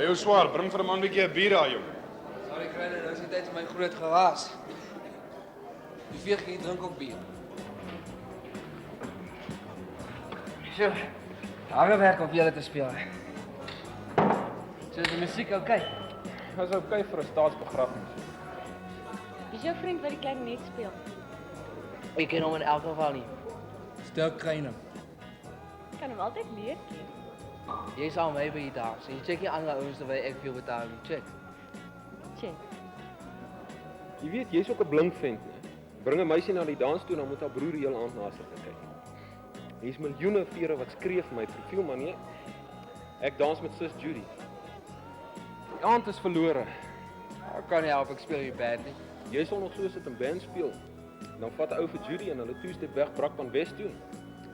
Hey, jou swaar, bring vir 'n man 'n bietjie bier daar, jong. Sorry kleine, nou is die tyd vir my groot geraas. Die veeg hier drink ook bier. So, harde werk om julle te speel. So is die musiek oukei? Dit is oukei vir 'n staatsbegrafnis. Wie is jou vriend wat die klarinet speel? Ek ken hom in elk geval nie. Stel kleine. Kan hom altyd leer ken. Jy sal my by die dans. En jy check nie ander ouens terwyl ek veel betaal nie. Check. Check. Jy weet, jy's ook 'n blink vent, né? Bring 'n meisie na die dans toe en dan moet haar broer die hele aand na sit en kyk. Hier's miljoene vere wat skree vir my profiel, maar nee. Ek dans met sis Judy. Die aand is verlore. Ek kan nie help, ek speel nie bad nie. Jy sal nog so sit en band speel. Dan vat 'n ou vir Judy en hulle two-step weg Brak van West toe.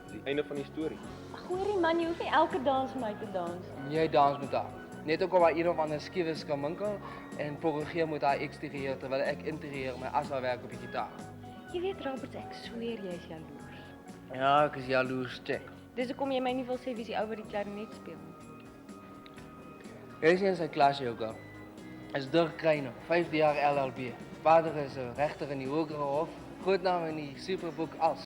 Dis die einde van die storie. Ag, hoorie man, jy hoef nie elke dans met my te dans. Jy dans met haar. Net ook al waar een of ander skiewe skaminkel en propageer met haar eksterieur terwyl ek interieur my as haar werk op die gitaar. Jy weet Robert, ek sweer jy is jaloers. Ja, ek is jaloers, check. Dis hoekom jy my nie wil sê wie is die ou wat die klarinet speel nie. Hy is in sy klas ook. Is Dirk Kruine, 5de jaar LLB. Vader is 'n regter in die Hogere Hof, groot naam in die Superboek as